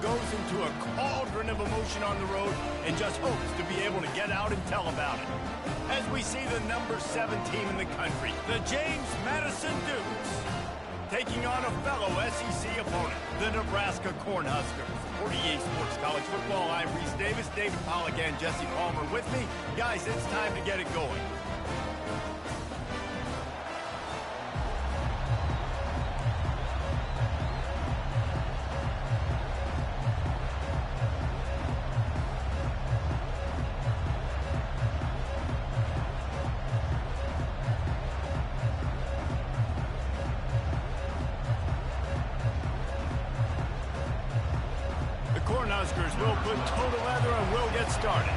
goes into a cauldron of emotion on the road and just hopes to be able to get out and tell about it. As we see the number 7 team in the country, the James Madison Dukes, taking on a fellow SEC opponent, the Nebraska Cornhuskers. For EA Sports College Football, I'm Reese Davis, David Pollack, and Jesse Palmer with me. Guys, it's time to get it going. Cornhuskers will put total leather and will get started.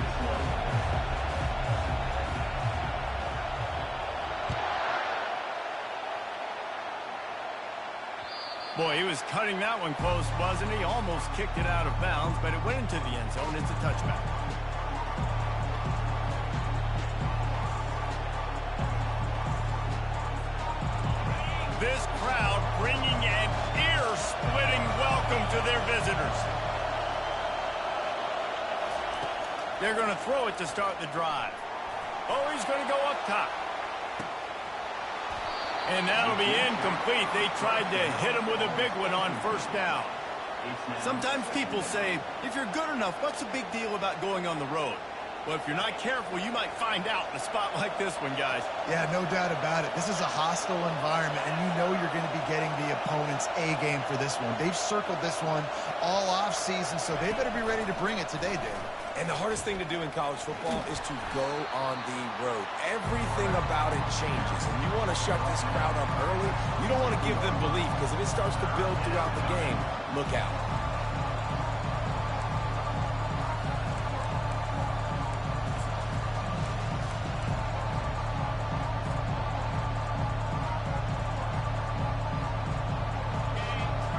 Boy, he was cutting that one close, wasn't he? Almost kicked it out of bounds, but it went into the end zone. It's a touchback. This crowd bringing an ear-splitting welcome to their visitors. They're going to throw it to start the drive. Oh, he's going to go up top. And that'll be incomplete. They tried to hit him with a big one on first down. Sometimes people say, if you're good enough, what's the big deal about going on the road? Well, if you're not careful, you might find out in a spot like this one, guys. Yeah, no doubt about it. This is a hostile environment, and you know you're going to be getting the opponent's A game for this one. They've circled this one all off season, so they better be ready to bring it today, Dave. And the hardest thing to do in college football is to go on the road. Everything about it changes, and you want to shut this crowd up early. You don't want to give them belief, because if it starts to build throughout the game, look out.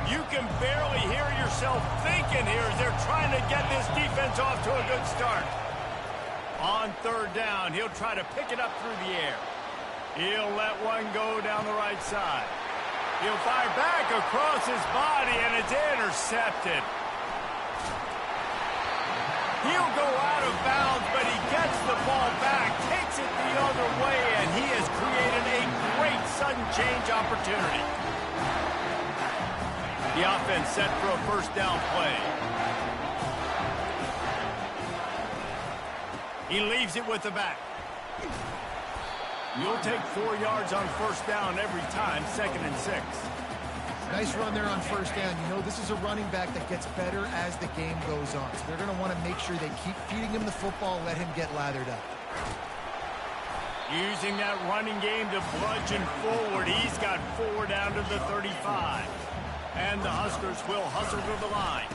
You can barely hear yourself thinking here as they're trying to get this defense off to a good start. On third down, he'll try to pick it up through the air. He'll let one go down the right side. He'll fire back across his body, and it's intercepted. He'll go out of bounds, but he gets the ball back, takes it the other way, and he has created a great sudden change opportunity. The offense set for a first down play. He leaves it with the back. You'll take 4 yards on first down every time, 2nd and 6. Nice run there on first down. You know, this is a running back that gets better as the game goes on. So they're going to want to make sure they keep feeding him the football, let him get lathered up. Using that running game to bludgeon forward. He's got 4 down to the 35. And the Huskers will hustle to the line.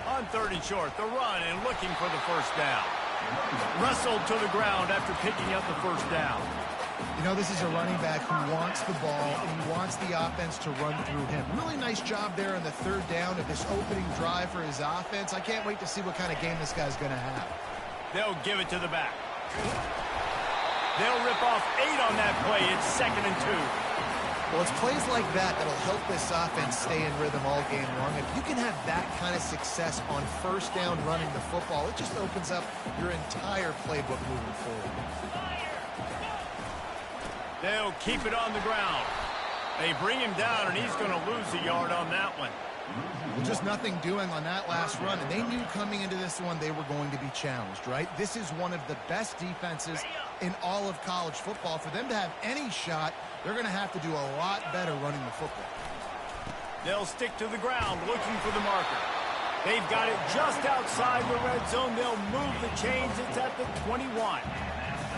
On 3rd and short, the run and looking for the first down. Wrestled to the ground after picking up the first down. You know, this is a running back who wants the ball, and he wants the offense to run through him. Really nice job there on the 3rd down of this opening drive for his offense. I can't wait to see what kind of game this guy's going to have. They'll give it to the back. They'll rip off 8 on that play. It's 2nd and 2. Well, it's plays like that that'll help this offense stay in rhythm all game long. If you can have that kind of success on first down running the football, it just opens up your entire playbook moving forward. They'll keep it on the ground. They bring him down, and he's going to lose a yard on that one. Well, just nothing doing on that last run, and they knew coming into this one they were going to be challenged, right? This is one of the best defenses in all of college football. For them to have any shot, they're going to have to do a lot better running the football. They'll stick to the ground looking for the marker. They've got it just outside the red zone. They'll move the chains. It's at the 21.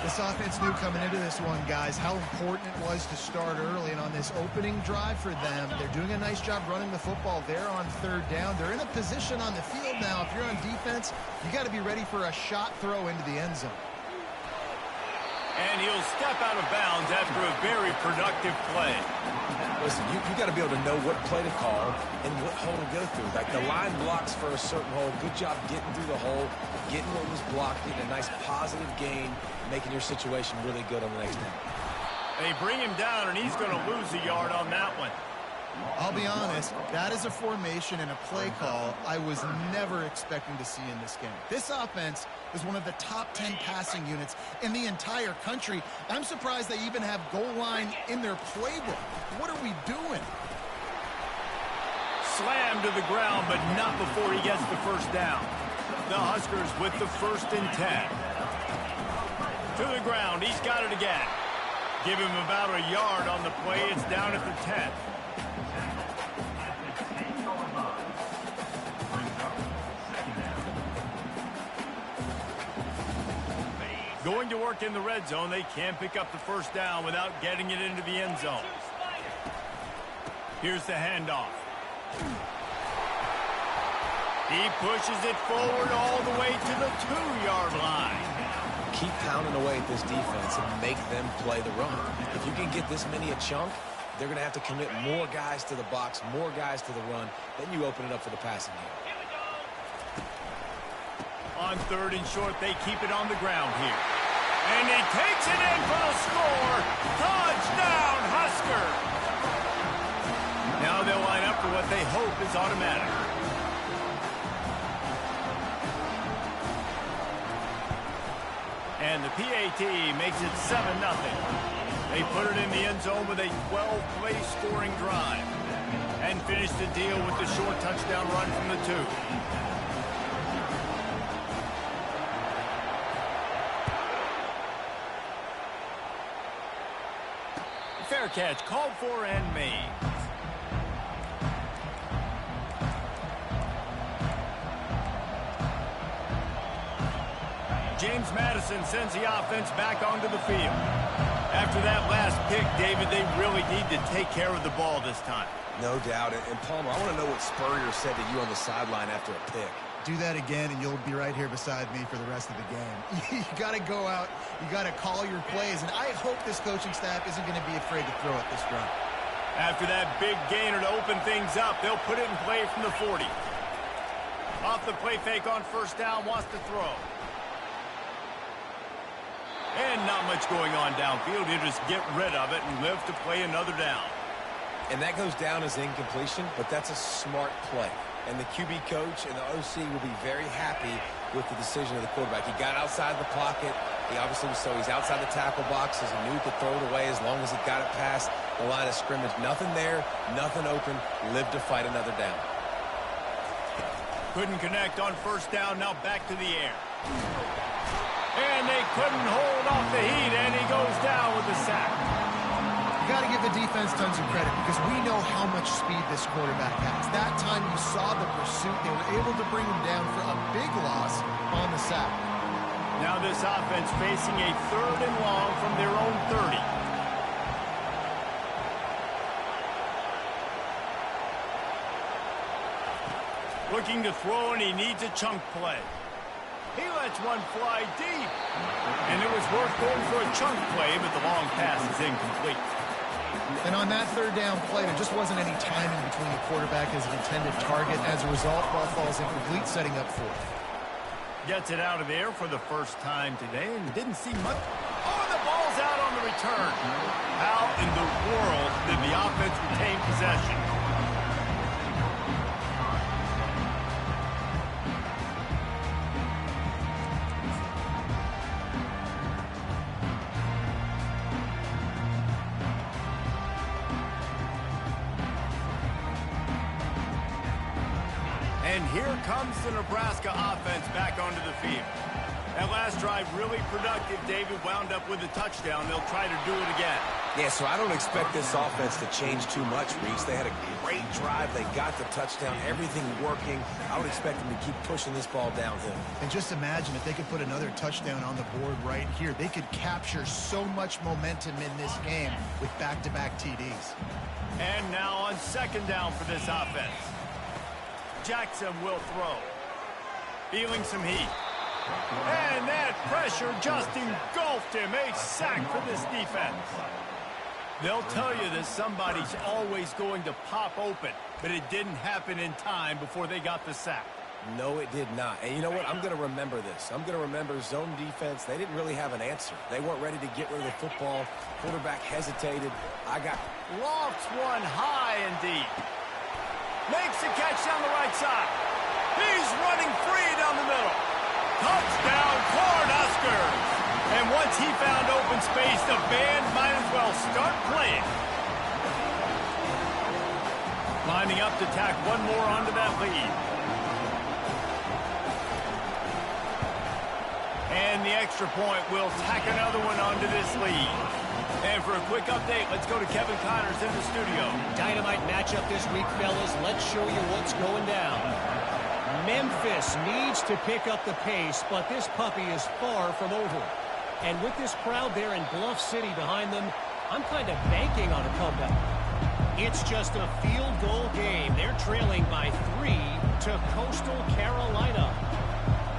This offense knew coming into this one, guys, how important it was to start early. And on this opening drive for them, they're doing a nice job running the football there on 3rd down. They're in a position on the field now. If you're on defense, you got to be ready for a shot throw into the end zone. And he'll step out of bounds after a very productive play. Listen, you got to be able to know what play to call and what hole to go through. Like the line blocks for a certain hole. Good job getting through the hole, getting what was blocked, getting a nice positive gain, making your situation really good on the next down. They bring him down, and he's going to lose a yard on that one. I'll be honest, that is a formation and a play call I was never expecting to see in this game. This offense is one of the top 10 passing units in the entire country. I'm surprised they even have goal line in their playbook. What are we doing? Slammed to the ground, but not before he gets the first down. The Huskers with the 1st and 10. To the ground, he's got it again. Give him about a yard on the play. It's down at the 10. Going to work in the red zone. They can't pick up the first down without getting it into the end zone. Here's the handoff. He pushes it forward all the way to the 2-yard line. Keep pounding away at this defense and make them play the run. If you can get this many a chunk, they're going to have to commit more guys to the box, more guys to the run. Then you open it up for the passing game. On 3rd and short, they keep it on the ground here. And he takes it in for the score. Touchdown, Husker! Now they'll line up for what they hope is automatic. And the PAT makes it 7-0. They put it in the end zone with a 12-play scoring drive. And finish the deal with the short touchdown run from the 2. Fair catch, called for and made. James Madison sends the offense back onto the field. After that last pick, David, they really need to take care of the ball this time. No doubt. And Palmer, I want to know what Spurrier said to you on the sideline after a pick. Do that again, and you'll be right here beside me for the rest of the game. You got to go out. You got to call your plays, and I hope this coaching staff isn't going to be afraid to throw it this run. After that big gainer to open things up, they'll put it in play from the 40. Off the play fake on first down, wants to throw. And not much going on downfield. He'll just get rid of it and live to play another down. And that goes down as incompletion, but that's a smart play. And the QB coach and the OC will be very happy with the decision of the quarterback. He got outside the pocket. He obviously was he's outside the tackle boxes. He knew he could throw it away as long as he got it past the line of scrimmage. Nothing there, nothing open. Live to fight another down. Couldn't connect on first down. Now back to the air. And they couldn't hold off the heat, and he goes down with the sack. You got to give the defense tons of credit because we know how much speed this quarterback has. That time you saw the pursuit. They were able to bring him down for a big loss on the sack. Now this offense facing a 3rd and long from their own 30. Looking to throw, and he needs a chunk play. He lets one fly deep. And it was worth going for a chunk play, but the long pass is incomplete. And on that 3rd down play, there just wasn't any timing between the quarterback and his intended target. As a result, ball falls incomplete, setting up 4th. Gets it out of there for the first time today and didn't see much. Oh, the ball's out on the return. How in the world did the offense retain possession? And here comes the Nebraska offense back onto the field. That last drive really productive. David wound up with a touchdown. They'll try to do it again. Yeah, so I don't expect this offense to change too much, Reese. They had a great drive. They got the touchdown. Everything working. I would expect them to keep pushing this ball downhill. And just imagine if they could put another touchdown on the board right here. They could capture so much momentum in this game with back-to-back TDs. And now on 2nd down for this offense. Jackson will throw. Feeling some heat. And that pressure just engulfed him. A sack for this defense. They'll tell you that somebody's always going to pop open, but it didn't happen in time before they got the sack. No, it did not. And you know what? I'm going to remember this. I'm going to remember zone defense. They didn't really have an answer. They weren't ready to get rid of the football. Quarterback hesitated. Lofts one high and deep. Makes the catch down the right side. He's running free down the middle. Touchdown, Cornhuskers. And once he found open space, the band might as well start playing. Lining up to tack one more onto that lead. And the extra point will tack another one onto this lead. And for a quick update, let's go to Kevin Connors in the studio. Dynamite matchup this week, fellas. Let's show you what's going down. Memphis needs to pick up the pace, but this puppy is far from over. And with this crowd there in Bluff City behind them, I'm kind of banking on a comeback. It's just a field goal game. They're trailing by 3 to Coastal Carolina.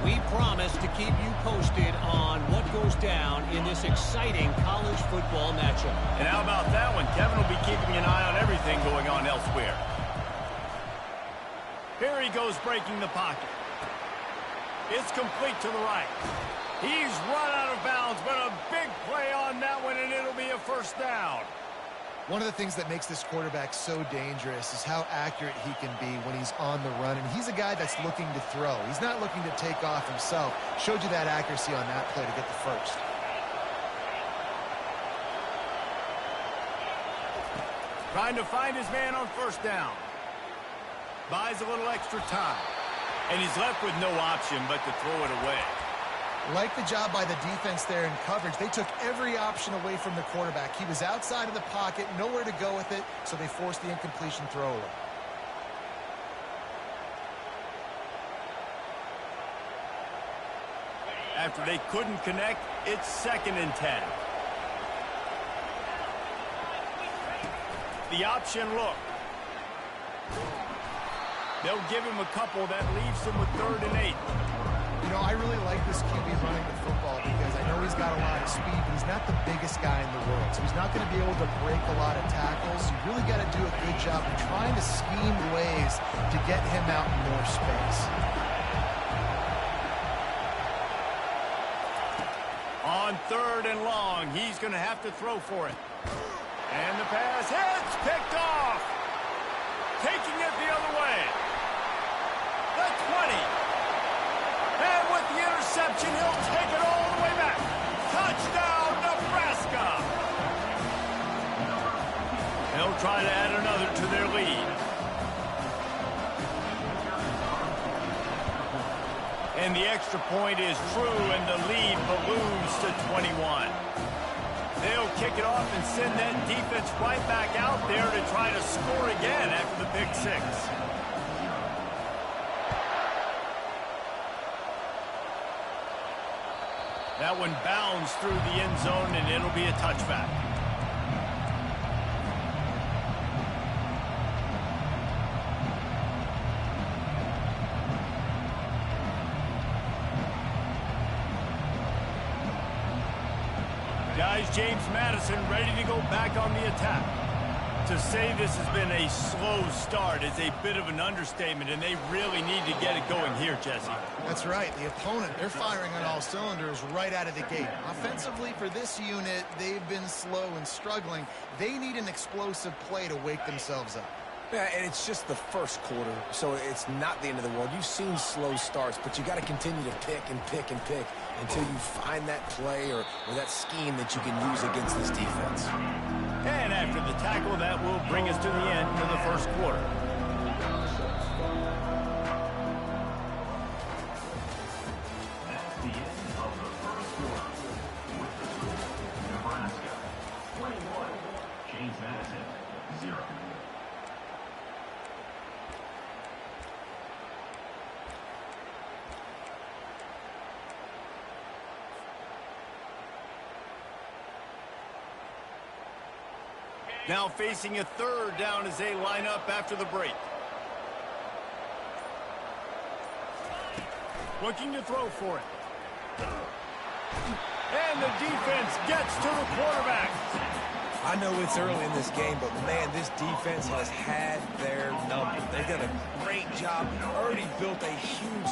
We promise to keep you posted on what goes down in this exciting college football matchup. And how about that one? Kevin will be keeping an eye on everything going on elsewhere. Here he goes breaking the pocket. It's complete to the right. He's run out of bounds, but a big play on that one, and it'll be a first down. One of the things that makes this quarterback so dangerous is how accurate he can be when he's on the run. And he's a guy that's looking to throw. He's not looking to take off himself. Showed you that accuracy on that play to get the first. Trying to find his man on first down. Buys a little extra time. And he's left with no option but to throw it away. Like the job by the defense there in coverage. They took every option away from the quarterback. He was outside of the pocket, nowhere to go with it, so they forced the incompletion throw away. After they couldn't connect, it's 2nd and 10. The option look. They'll give him a couple. That leaves him with 3rd and 8. You know, I really like this QB running the football because I know he's got a lot of speed, but he's not the biggest guy in the world. So he's not going to be able to break a lot of tackles. You really got to do a good job of trying to scheme ways to get him out in more space. On 3rd and long, he's going to have to throw for it. And the pass hits, picked off. Taking it the other way. The 20. And with the interception, he'll take it all the way back. Touchdown, Nebraska! They'll try to add another to their lead. And the extra point is true, and the lead balloons to 21. They'll kick it off and send that defense right back out there to try to score again after the pick 6. That one bounds through the end zone, and it'll be a touchback. Guys, James Madison ready to go back on the attack. To say this has been a slow start is a bit of an understatement, and they really need to get it going here, Jesse. That's right. The opponent, they're firing on all cylinders right out of the gate. Offensively, for this unit, they've been slow and struggling. They need an explosive play to wake themselves up. Yeah, and it's just the first quarter, so it's not the end of the world. You've seen slow starts, but you got to continue to pick and pick and pick until you find that play or that scheme that you can use against this defense. And after the tackle, that will bring us to the end of the first quarter. That's the end of the first quarter. With the score, Nebraska 21, James Madison 0. Now facing a 3rd down as they line up after the break. Looking to throw for it. And the defense gets to the quarterback. I know it's early in this game, but man, this defense has had their number. They've done a great job, already built a huge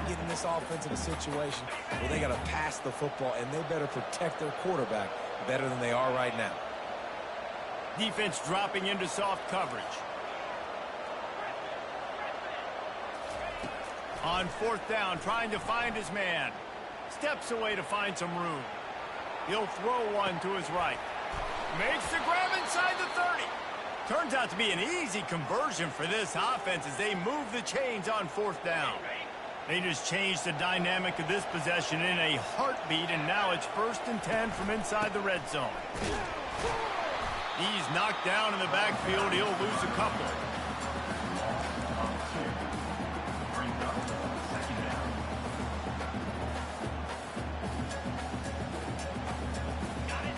about getting this offense in a situation where they got to pass the football, and they better protect their quarterback better than they are right now. Defense dropping into soft coverage. On fourth down, trying to find his man. Steps away to find some room. He'll throw one to his right. Makes the grab inside the 30. Turns out to be an easy conversion for this offense as they move the chains on fourth down. They just changed the dynamic of this possession in a heartbeat, and now it's 1st and 10 from inside the red zone. He's knocked down in the backfield. He'll lose a couple.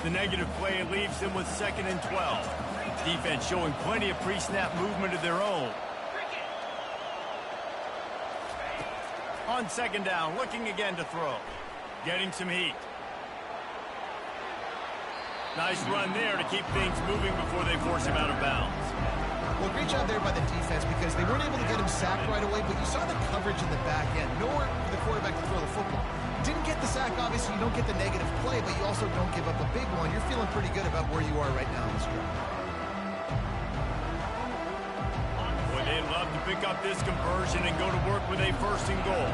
The negative play leaves them with 2nd and 12. Defense showing plenty of pre-snap movement of their own. On 2nd down, looking again to throw. Getting some heat. Nice run there to keep things moving before they force him out of bounds. Well, great job there by the defense because they weren't able to get him sacked right away, but you saw the coverage in the back end. Nowhere for the quarterback to throw the football. Didn't get the sack, obviously. You don't get the negative play, but you also don't give up a big one. You're feeling pretty good about where you are right now in this drive. Boy, they'd love to pick up this conversion and go to work with a 1st and goal.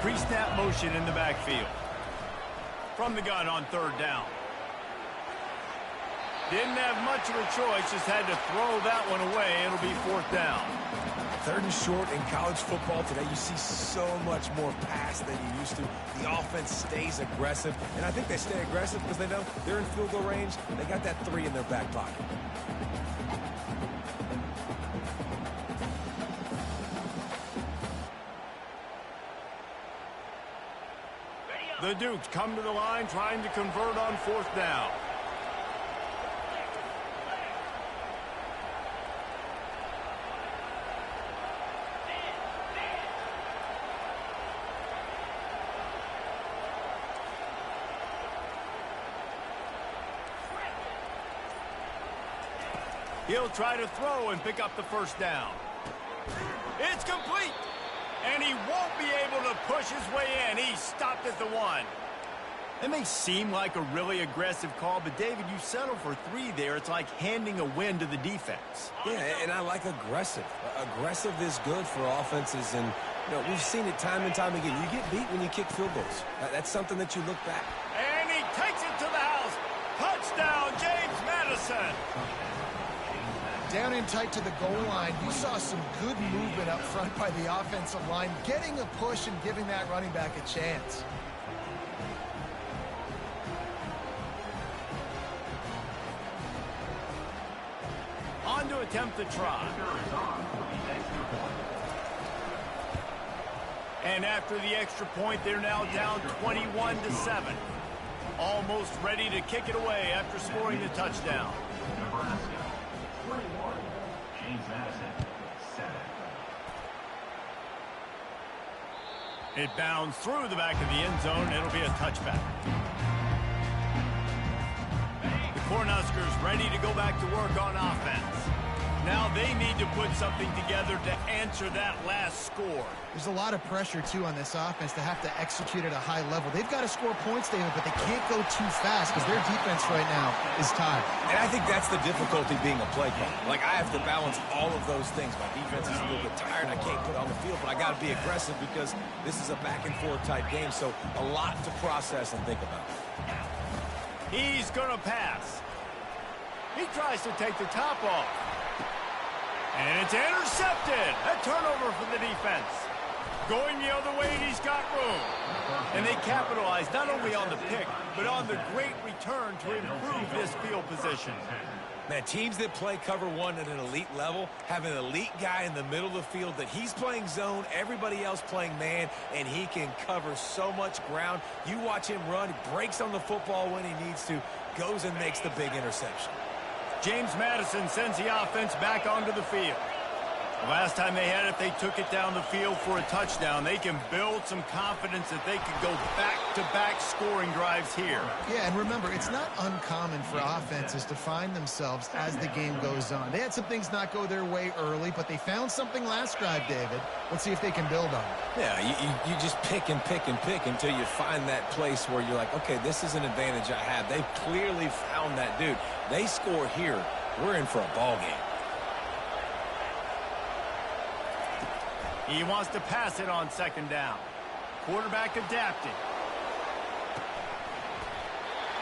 Pre-snap motion in the backfield. From the gun on 3rd down. Didn't have much of a choice, just had to throw that one away. It'll be 4th down. 3rd and short in college football today, you see so much more pass than you used to. The offense stays aggressive, and I think they stay aggressive because they know they're in field goal range. They got that 3 in their back pocket. The Dukes come to the line trying to convert on 4th down. He'll try to throw and pick up the 1st down. It's complete. And he won't be able to push his way in. He's stopped at the 1. It may seem like a really aggressive call, but David, you settle for 3 there. It's like handing a win to the defense. Yeah, and I like aggressive. Aggressive is good for offenses, and you know, we've seen it time and time again. You get beat when you kick field goals. That's something that you look back. And he takes it to the house. Touchdown, James Madison. Down in tight to the goal line, you saw some good movement up front by the offensive line, getting a push and giving that running back a chance. On to attempt the try. And after the extra point, they're now down 21-7. Almost ready to kick it away after scoring the touchdown. Nebraska, 21. James Madison, 7. It bounds through the back of the end zone. It'll be a touchback. The Cornhuskers ready to go back to work on offense. Now they need to put something together to answer that last score. There's a lot of pressure, too, on this offense to have to execute at a high level. They've got to score points, David, but they can't go too fast because their defense right now is tired. And I think that's the difficulty being a play caller. Like, I have to balance all of those things. My defense is a little bit tired. I can't put on the field, but I got to be aggressive because this is a back-and-forth type game, so a lot to process and think about. He's going to pass. He tries to take the top off. And it's intercepted. A turnover for the defense. Going the other way, he's got room. And they capitalize not only on the pick, but on the great return to improve this field position. Man, teams that play cover one at an elite level have an elite guy in the middle of the field that he's playing zone, everybody else playing man, and he can cover so much ground. You watch him run, he breaks on the football when he needs to, goes and makes the big interception. James Madison sends the offense back onto the field. Last time they had it, they took it down the field for a touchdown. They can build some confidence that they can go back-to-back scoring drives here. Yeah, and remember, it's not uncommon for offenses to find themselves as the game goes on. They had some things not go their way early, but they found something last drive, David. Let's see if they can build on it. Yeah, you just pick and pick and pick until you find that place where you're like, okay, this is an advantage I have. They've clearly found that dude. They score here, we're in for a ball game. He wants to pass it on second down. Quarterback adapting.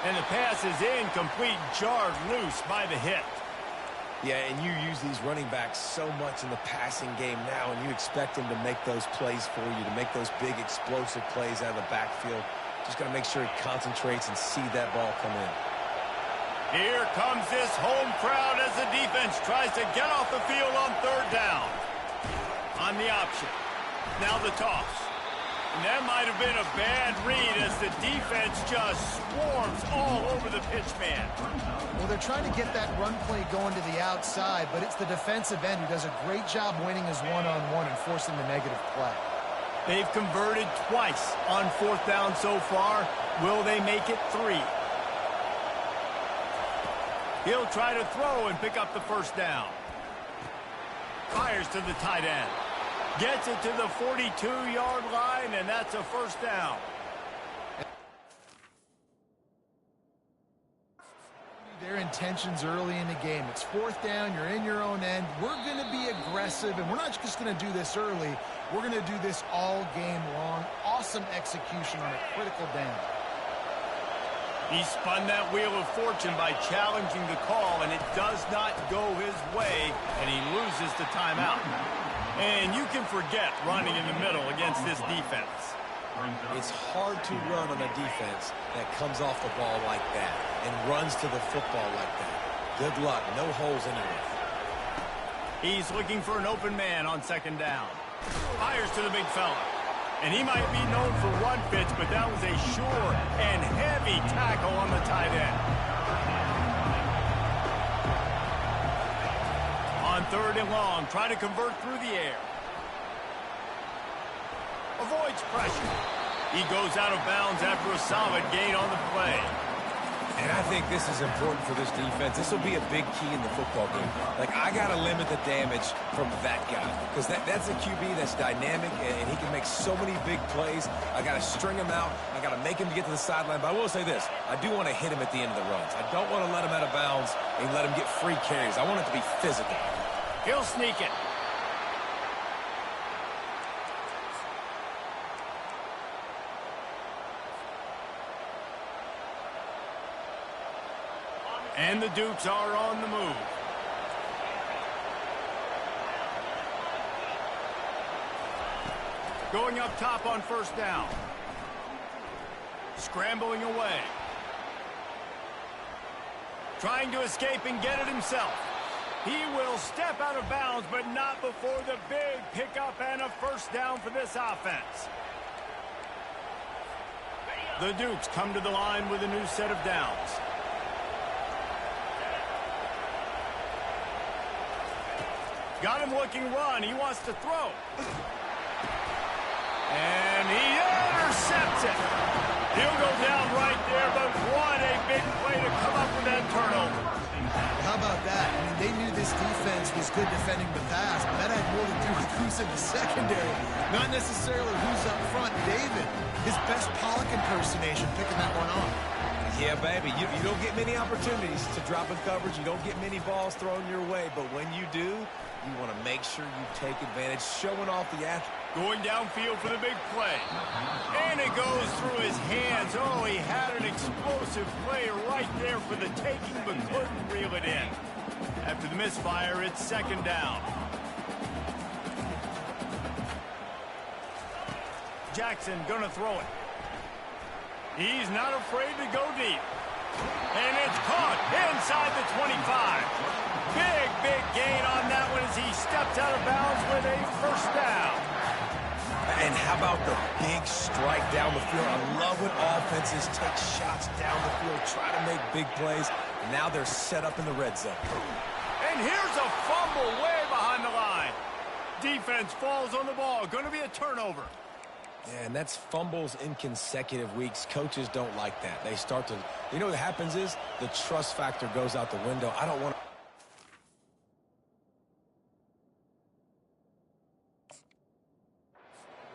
And the pass is incomplete, jarred loose by the hit. Yeah, and you use these running backs so much in the passing game now, and you expect them to make those plays for you, to make those big explosive plays out of the backfield. Just got to make sure he concentrates and see that ball come in. Here comes this home crowd as the defense tries to get off the field on third down. On the option. Now the toss. And that might have been a bad read as the defense just swarms all over the pitch man. Well, they're trying to get that run play going to the outside, but it's the defensive end who does a great job winning his one-on-one and forcing the negative play. They've converted twice on fourth down so far. Will they make it 3? He'll try to throw and pick up the first down. Fires to the tight end. Gets it to the 42-yard line, and that's a first down. Their intentions early in the game. It's fourth down. You're in your own end. We're going to be aggressive, and we're not just going to do this early. We're going to do this all game long. Awesome execution on a critical down. He spun that wheel of fortune by challenging the call, and it does not go his way, and he loses the timeout. And you can forget running in the middle against this defense. It's hard to run on a defense that comes off the ball like that and runs to the football like that. Good luck. No holes anywhere. He's looking for an open man on second down. Fires to the big fella. And he might be known for run fits, but that was a sure and heavy tackle on the tight end. On third and long, trying to convert through the air. Avoids pressure. He goes out of bounds after a solid gain on the play. And I think this is important for this defense. This will be a big key in the football game. Like, I got to limit the damage from that guy because that's a QB that's dynamic, and he can make so many big plays. I got to string him out. I got to make him to get to the sideline. But I will say this. I do want to hit him at the end of the runs. I don't want to let him out of bounds and let him get free carries. I want it to be physical. He'll sneak it. And the Dukes are on the move. Going up top on first down. Scrambling away. Trying to escape and get it himself. He will step out of bounds, but not before the big pickup and a first down for this offense. The Dukes come to the line with a new set of downs. Got him looking run. He wants to throw. And he intercepts it. He'll go down right there, but what a big play to come up with that turnover. How about that? I mean, they knew this defense was good defending the pass, but that had more to do with who's in the secondary, not necessarily who's up front. David, his best Pollock impersonation, picking that one off. Yeah, baby, you don't get many opportunities to drop in coverage. You don't get many balls thrown your way, but when you do, you want to make sure you take advantage, showing off the athlete. Going downfield for the big play. And it goes through his hands. Oh, he had an explosive play right there for the taking, but couldn't reel it in. After the misfire, it's second down. Jackson gonna throw it. He's not afraid to go deep. And it's caught inside the 25. Big gain on that one as he steps out of bounds with a first down. And how about the big strike down the field? I love when offenses take shots down the field, try to make big plays. Now they're set up in the red zone. And here's a fumble way behind the line. Defense falls on the ball. Going to be a turnover. Yeah, and that's fumbles in consecutive weeks. Coaches don't like that. They start to, you know what happens is the trust factor goes out the window. I don't want to.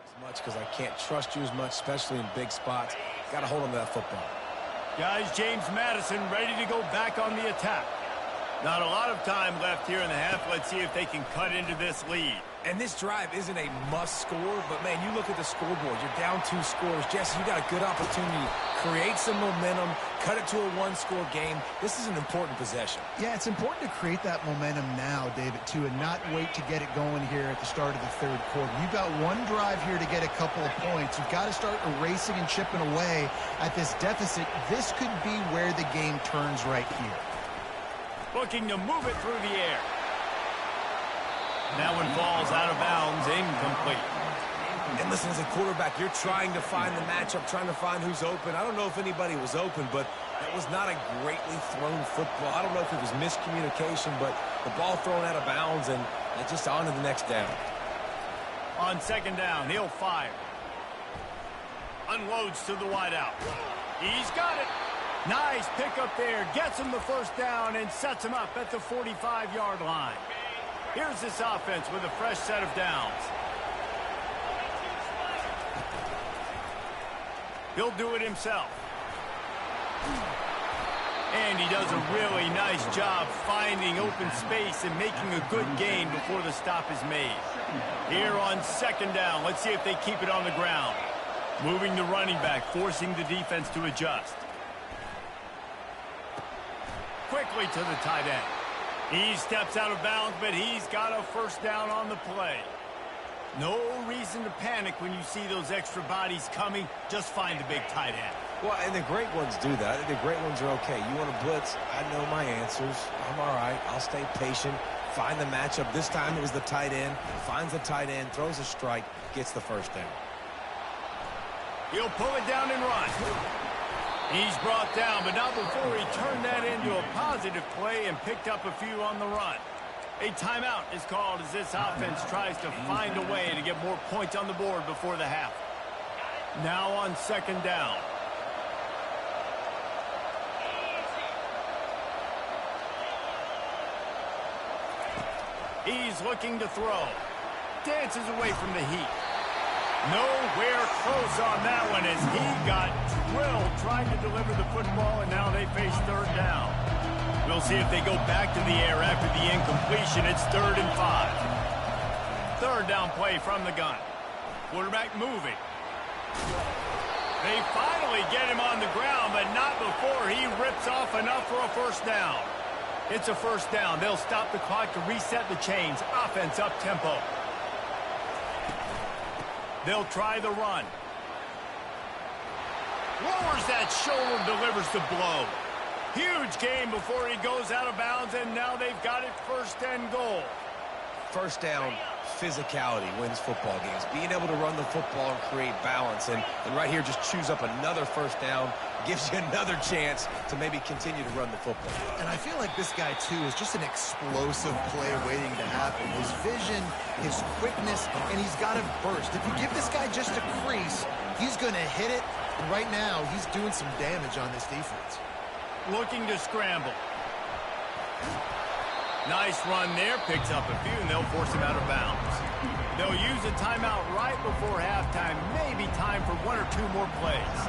As much because I can't trust you as much, especially in big spots. Got to hold on to that football. Guys, James Madison ready to go back on the attack. Not a lot of time left here in the half. Let's see if they can cut into this lead. And this drive isn't a must score, but, man, you look at the scoreboard. You're down 2 scores. Jesse, you got a good opportunity to create some momentum, cut it to a 1-score game. This is an important possession. Yeah, it's important to create that momentum now, David, too, and not wait to get it going here at the start of the third quarter. You've got one drive here to get a couple of points. You've got to start erasing and chipping away at this deficit. This could be where the game turns right here. Looking to move it through the air. That one falls out of bounds, incomplete. And listen, as a quarterback, you're trying to find the matchup, trying to find who's open. I don't know if anybody was open, but that was not a greatly thrown football. I don't know if it was miscommunication, but the ball thrown out of bounds and just on to the next down. On second down, he'll fire. Unloads to the wideout. He's got it. Nice pickup there. Gets him the first down and sets him up at the 45-yard line. Here's this offense with a fresh set of downs. He'll do it himself. And he does a really nice job finding open space and making a good gain before the stop is made. Here on second down, let's see if they keep it on the ground. Moving the running back, forcing the defense to adjust. Quickly to the tight end. He steps out of bounds, but he's got a first down on the play. No reason to panic when you see those extra bodies coming. Just find the big tight end. Well, and the great ones do that. I think the great ones are okay. You want to blitz? I know my answers. I'm all right. I'll stay patient. Find the matchup. This time it was the tight end. Finds the tight end, throws a strike, gets the first down. He'll pull it down and run. He's brought down, but not before he turned that into a positive play and picked up a few on the run. A timeout is called as this offense tries to find a way to get more points on the board before the half. Now on second down. He's looking to throw. Dances away from the heat. Nowhere close on that one as he got drilled trying to deliver the football, and now they face third down. We'll see if they go back to the air after the incompletion. It's 3rd and 5. Third down play from the gun. Quarterback moving. They finally get him on the ground, but not before he rips off enough for a first down. It's a first down. They'll stop the clock to reset the chains. Offense up tempo. They'll try the run. Lowers that shoulder, delivers the blow. Huge gain before he goes out of bounds, and now they've got it 1st and goal. First down, physicality wins football games. Being able to run the football and create balance. And right here, just choose up another first down. Gives you another chance to maybe continue to run the football. And I feel like this guy, too, is just an explosive play waiting to happen. His vision, his quickness, and he's got a burst. If you give this guy just a crease, he's going to hit it. And right now, he's doing some damage on this defense. Looking to scramble. Nice run there. Picks up a few, and they'll force him out of bounds. They'll use a timeout right before halftime. Maybe time for 1 or 2 more plays.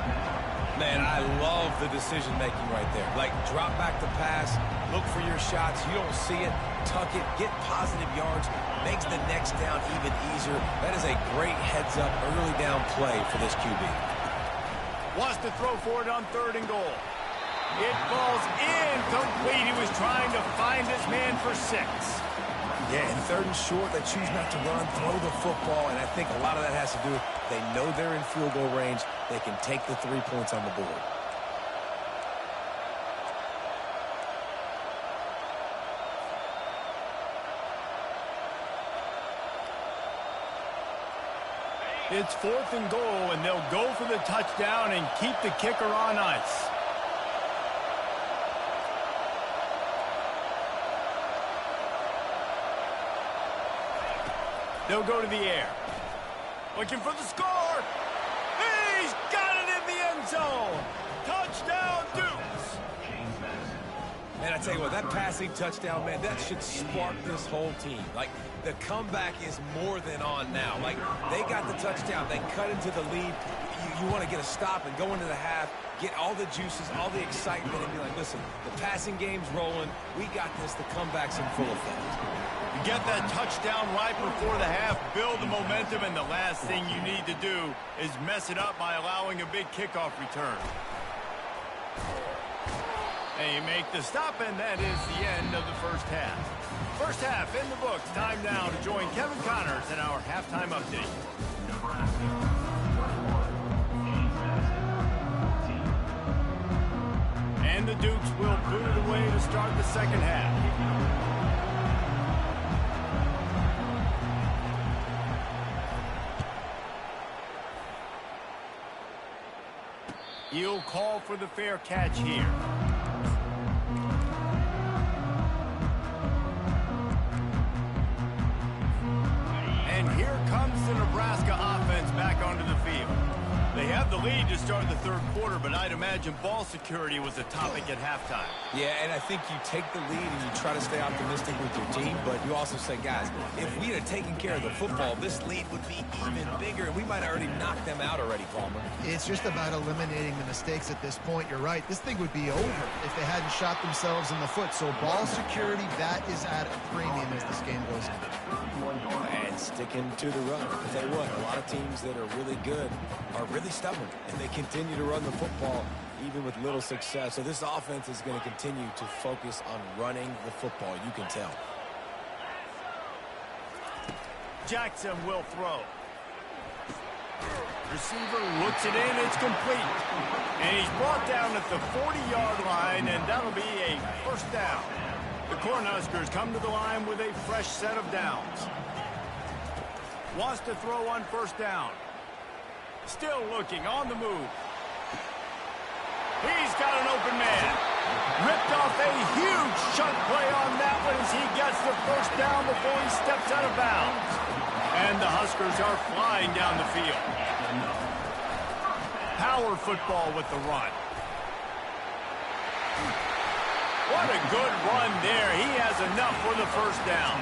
Man, I love the decision-making right there. Like, drop back the pass, look for your shots. You don't see it, tuck it, get positive yards, makes the next down even easier. That is a great heads-up, early down play for this QB. Wants to throw for it on 3rd and goal. It falls incomplete. He was trying to find his man for 6. Yeah, and 3rd and short, they choose not to run, throw the football, and I think a lot of that has to do with they know they're in field goal range. They can take the 3 points on the board. It's 4th and goal, and they'll go for the touchdown and keep the kicker on ice. They'll go to the air. Looking for the score. He's got it in the end zone. Touchdown, Dukes. Man, I tell you what, that passing touchdown, man, that should spark this whole team. Like, the comeback is more than on now. Like, they got the touchdown. They cut into the lead. You want to get a stop and go into the half, get all the juices, all the excitement, and be like, listen, the passing game's rolling. We got this. The comeback's in full effect. You get that touchdown right before the half, build the momentum, and the last thing you need to do is mess it up by allowing a big kickoff return. They make the stop, and that is the end of the first half. First half in the books. Time now to join Kevin Connors in our halftime update. And the Dukes will boot it away to start the second half. He'll call for the fair catch here. And here comes the Nebraska offense back onto the field. They have the lead to start the third quarter, but I'd imagine ball security was a topic at halftime. Yeah, and I think you take the lead and you try to stay optimistic with your team, but you also say, guys, if we had taken care of the football, this lead would be even bigger, and we might have already knocked them out already, Palmer. It's just about eliminating the mistakes at this point. You're right. This thing would be over if they hadn't shot themselves in the foot. So ball security, that is at a premium as this game goes on. And sticking to the run. I'll tell you what, a lot of teams that are really good are really stubborn, and they continue to run the football even with little success. So this offense is going to continue to focus on running the football. You can tell. Jackson will throw. Receiver looks it in. It's complete. And he's brought down at the 40-yard line, and that'll be a first down. The Cornhuskers come to the line with a fresh set of downs. Wants to throw on first down. Still looking on the move. He's got an open man. Ripped off a huge chunk play on that one as he gets the first down before he steps out of bounds. And the Huskers are flying down the field. Power football with the run. What a good run there. He has enough for the first down.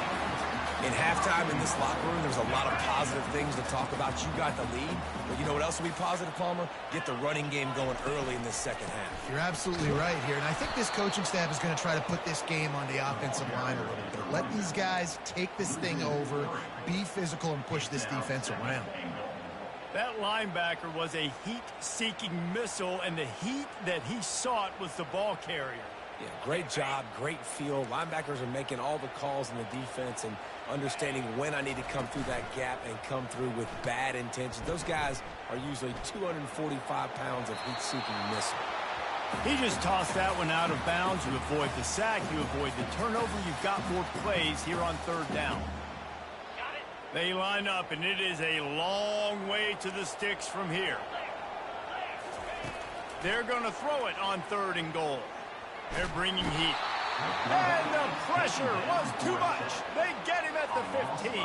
In halftime in this locker room, there's a lot of positive things to talk about. You got the lead, but you know what else will be positive, Palmer? Get the running game going early in this second half. You're absolutely right here, and I think this coaching staff is going to try to put this game on the offensive line a little bit. Let these guys take this thing over, be physical, and push this defense around. That linebacker was a heat-seeking missile, and the heat that he sought was the ball carrier. Yeah, great job, great feel. Linebackers are making all the calls in the defense and understanding when I need to come through that gap and come through with bad intentions. Those guys are usually 245 pounds of heat-seeking missile. He just tossed that one out of bounds. You avoid the sack, you avoid the turnover. You've got more plays here on third down. They line up, and it is a long way to the sticks from here. They're going to throw it on third and goal. They're bringing heat. And the pressure was too much. They get him at the 15.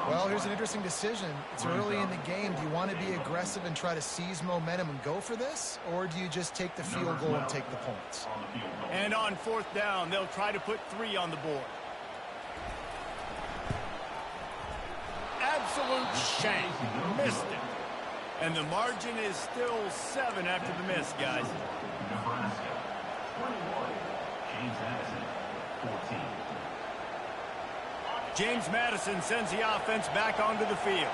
Well, here's an interesting decision. It's early in the game. Do you want to be aggressive and try to seize momentum and go for this? Or do you just take the field goal and take the points? And on fourth down, they'll try to put 3 on the board. Absolute shank. Missed it. And the margin is still 7 after the miss, guys. Nebraska, 21. James Madison, 14. James Madison sends the offense back onto the field.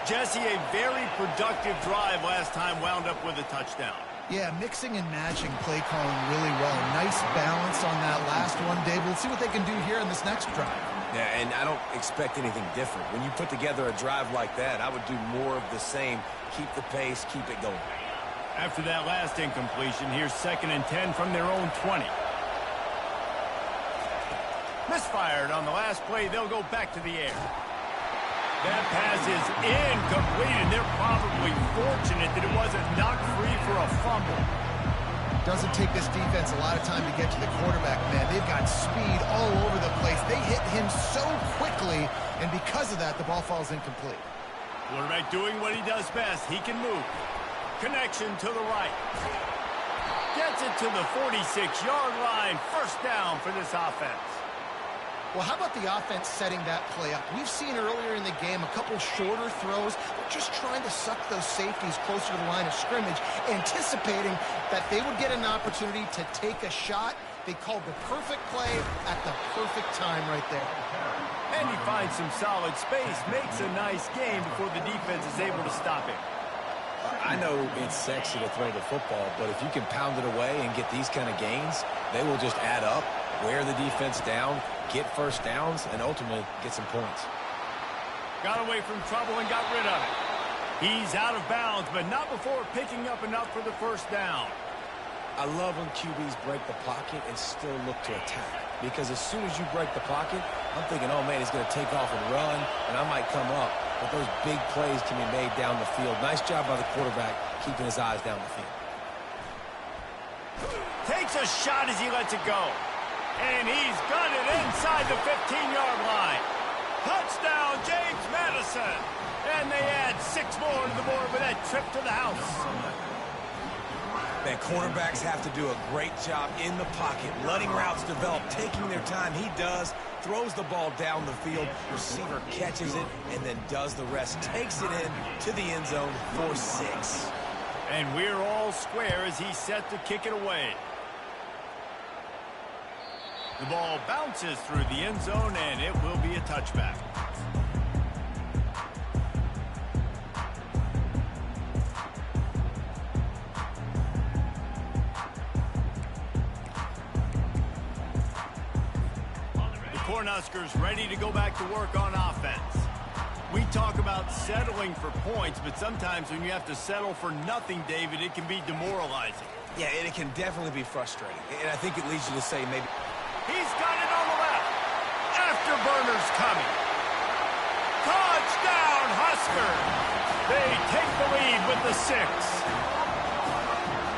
Jesse, a very productive drive last time, wound up with a touchdown. Yeah, mixing and matching play calling really well. Nice balance on that last one, Dave. We'll see what they can do here in this next drive. Yeah, and I don't expect anything different. When you put together a drive like that, I would do more of the same. Keep the pace, keep it going. After that last incompletion, here's 2nd and 10 from their own 20. Misfired on the last play. They'll go back to the air. That pass is incomplete, and they're probably fortunate that it wasn't knocked free for a fumble. Doesn't take this defense a lot of time to get to the quarterback, man. They've got speed all over the place. They hit him so quickly, and because of that, the ball falls incomplete. Quarterback doing what he does best. He can move. Connection to the right. Gets it to the 46-yard line. First down for this offense. Well, how about the offense setting that play up? We've seen earlier in the game a couple shorter throws. They're just trying to suck those safeties closer to the line of scrimmage, anticipating that they would get an opportunity to take a shot. They called the perfect play at the perfect time right there. And he finds some solid space, makes a nice gain before the defense is able to stop him. I know it's sexy to throw the football, but if you can pound it away and get these kind of gains, they will just add up, wear the defense down, get first downs, and ultimately get some points. Got away from trouble and got rid of it. He's out of bounds, but not before picking up enough for the first down. I love when QBs break the pocket and still look to attack. Because as soon as you break the pocket, I'm thinking, oh, man, he's going to take off and run, and I might come up. But those big plays can be made down the field. Nice job by the quarterback keeping his eyes down the field. Takes a shot as he lets it go. And he's got it inside the 15-yard line. Touchdown, James Madison. And they add 6 more to the board with that trip to the house. Man, quarterbacks have to do a great job in the pocket, letting routes develop, taking their time. He does, throws the ball down the field, receiver catches it, and then does the rest, takes it in to the end zone for 6. And we're all square as he's set to kick it away. The ball bounces through the end zone, and it will be a touchback. Cornhuskers ready to go back to work on offense. We talk about settling for points, but sometimes when you have to settle for nothing, David, it can be demoralizing. Yeah, and it can definitely be frustrating. And I think it leads you to say maybe... He's got it on the left. Afterburner's coming. Touchdown, Huskers! They take the lead with the 6.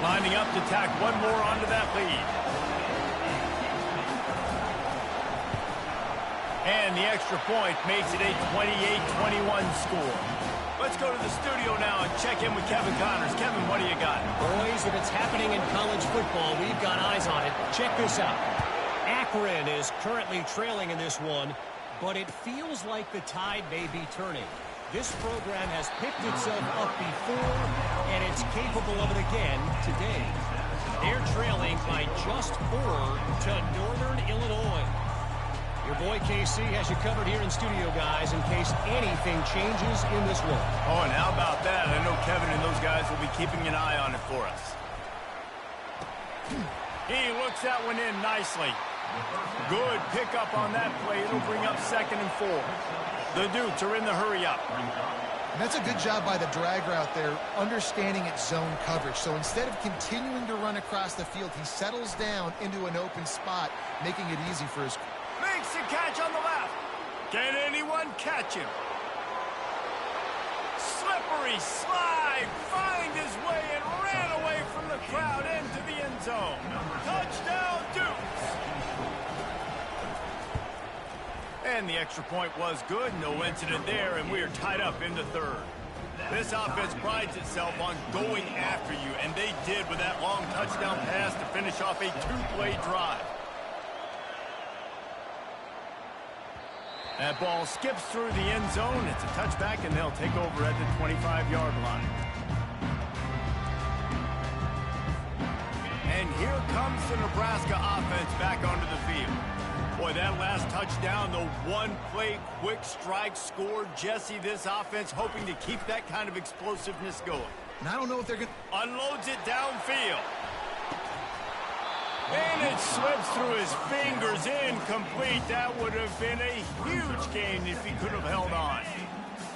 Lining up to tack one more onto that lead. And the extra point makes it a 28-21 score. Let's go to the studio now and check in with Kevin Connors. Kevin, what do you got? Boys, if it's happening in college football, we've got eyes on it. Check this out. Akron is currently trailing in this one, but it feels like the tide may be turning. This program has picked itself up before, and it's capable of it again today. They're trailing by just 4 to Northern Illinois. Your boy KC has you covered here in studio, guys, in case anything changes in this one. Oh, and how about that? I know Kevin and those guys will be keeping an eye on it for us. He looks that one in nicely. Good pickup on that play. It'll bring up 2nd and 4. The Dukes are in the hurry-up. And that's a good job by the drag route there, understanding its zone coverage. So instead of continuing to run across the field, he settles down into an open spot, making it easy for his... Makes the catch on the left. Can anyone catch him? Slippery slide. Find his way and ran away from the crowd into the end zone. Touchdown, Dukes. And the extra point was good. No incident there, and we are tied up in the 3rd. This offense prides itself on going after you, and they did with that long touchdown pass to finish off a 2-play drive. That ball skips through the end zone. It's a touchback, and they'll take over at the 25-yard line. And here comes the Nebraska offense back onto the field. Boy, that last touchdown, the one-play quick strike score. Jesse, this offense hoping to keep that kind of explosiveness going. And I don't know if they're going to... Unloads it downfield. And it slips through his fingers, incomplete. That would have been a huge gain if he could have held on.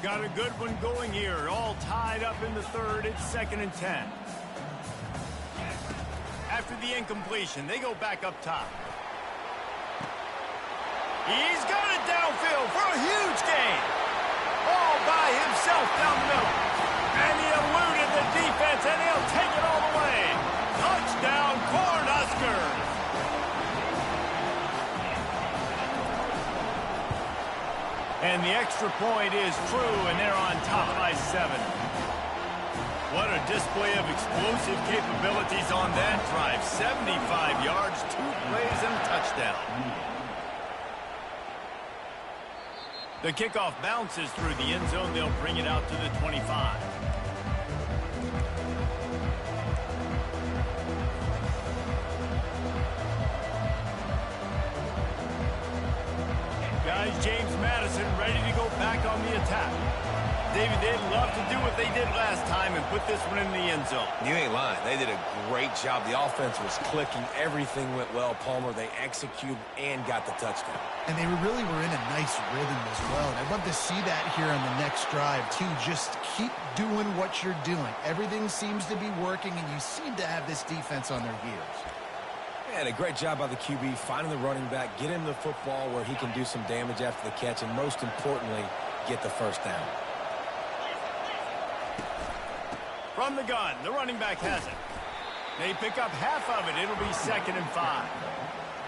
Got a good one going here. All tied up in the 3rd. It's 2nd and 10. After the incompletion, they go back up top. He's got it downfield for a huge gain. All by himself down the middle. And he eluded the defense, and he'll take it all the way. Touchdown, And the extra point is true, and they're on top by 7. What a display of explosive capabilities on that drive. 75 yards, 2 plays, and a touchdown. The kickoff bounces through the end zone. They'll bring it out to the 25. Guys, James Madison ready to go back on the attack. David, they'd love to do what they did last time and put this one in the end zone. You ain't lying. They did a great job. The offense was clicking. Everything went well. Palmer, they executed and got the touchdown. And they really were in a nice rhythm as well. And I'd love to see that here on the next drive, too. Just keep doing what you're doing. Everything seems to be working, and you seem to have this defense on their heels. And a great job by the QB, finding the running back, get him the football where he can do some damage after the catch, and most importantly, get the first down. From the gun, the running back has it. They pick up half of it. It'll be 2nd and 5.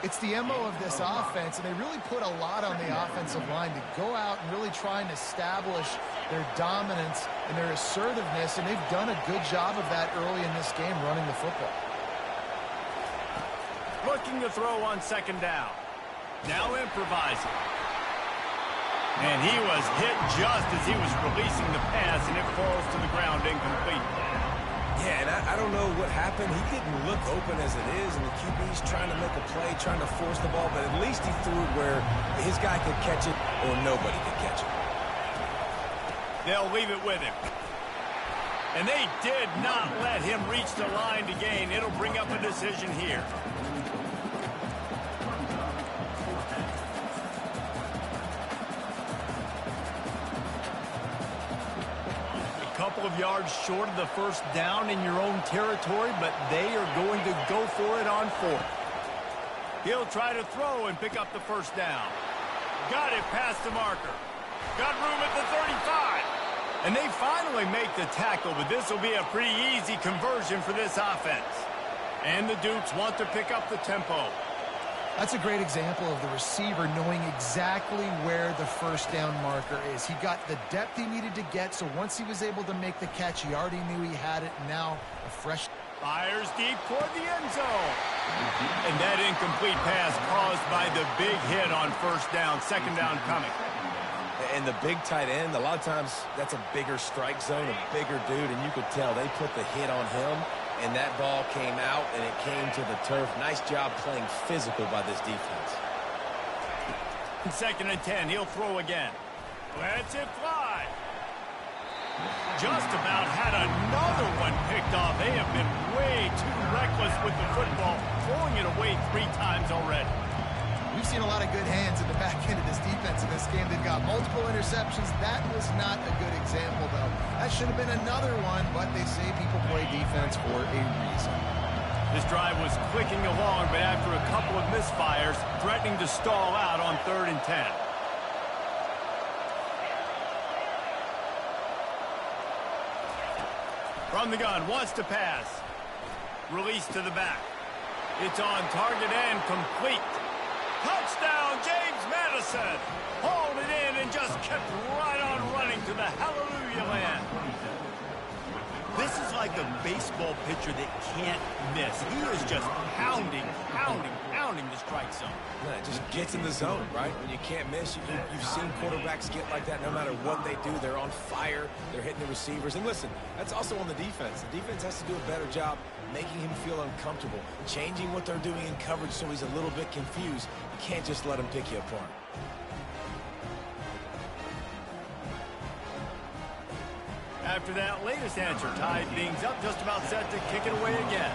It's the MO of this offense, and they really put a lot on the offensive line to go out and really try and establish their dominance and their assertiveness, and they've done a good job of that early in this game running the football. Looking to throw on 2nd down. Now improvising. And he was hit just as he was releasing the pass, and it falls to the ground incomplete. Yeah, and I don't know what happened. He didn't look open as it is, and the QB's trying to make a play, trying to force the ball, but at least he threw it where his guy could catch it or nobody could catch it. They'll leave it with him. And they did not let him reach the line to gain. It'll bring up a decision here. Couple of yards short of the first down in your own territory, but they are going to go for it on 4th. He'll try to throw and pick up the first down. Got it past the marker. Got room at the 35. And they finally make the tackle, but this will be a pretty easy conversion for this offense. And the Dukes want to pick up the tempo. That's a great example of the receiver knowing exactly where the first down marker is. He got the depth he needed to get, so once he was able to make the catch, he already knew he had it. Now a fresh... Fires deep toward the end zone. And that incomplete pass caused by the big hit on first down. 2nd down coming. And the big tight end, a lot of times that's a bigger strike zone, a bigger dude, and you could tell they put the hit on him. And that ball came out, and it came to the turf. Nice job playing physical by this defense. 2nd and 10. He'll throw again. Lets it fly. Just about had another one picked off. They have been way too reckless with the football, throwing it away 3 times already. We've seen a lot of good hands in the back end of this defense in this game. They've got multiple interceptions. That was not a good example, though. That should have been another one, but they say people play defense for a reason. This drive was clicking along, but after a couple of misfires, threatening to stall out on 3rd and 10. From the gun, wants to pass. Release to the back. It's on target and complete. Touchdown, James Madison. Hauled it in and just kept right on running to the hallelujah land. This is like a baseball pitcher that can't miss. He is just pounding the strike zone. Yeah, it just gets in the zone, right? When you can't miss, you've seen quarterbacks get like that no matter what they do. They're on fire. They're hitting the receivers. And listen, that's also on the defense. The defense has to do a better job making him feel uncomfortable, changing what they're doing in coverage so he's a little bit confused. You can't just let him pick you apart. After that latest answer, tied things up, just about set to kick it away again.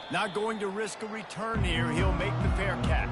Not going to risk a return here. He'll make the fair catch.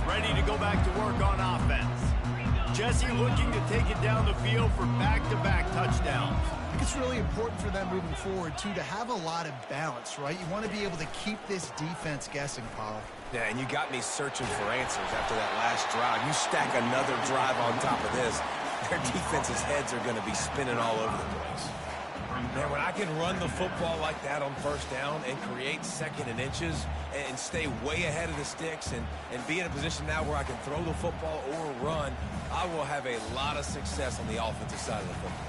ready to go back to work on offense. Jesse looking to take it down the field for back-to-back touchdowns. I think it's really important for them moving forward, too, to have a lot of balance, right? You want to be able to keep this defense guessing, Paul. Yeah, and you got me searching for answers after that last drive. You stack another drive on top of this, their defense's heads are going to be spinning all over the place. Man, when I can run the football like that on first down and create second and inches and stay way ahead of the sticks and be in a position now where I can throw the football or run, I will have a lot of success on the offensive side of the football.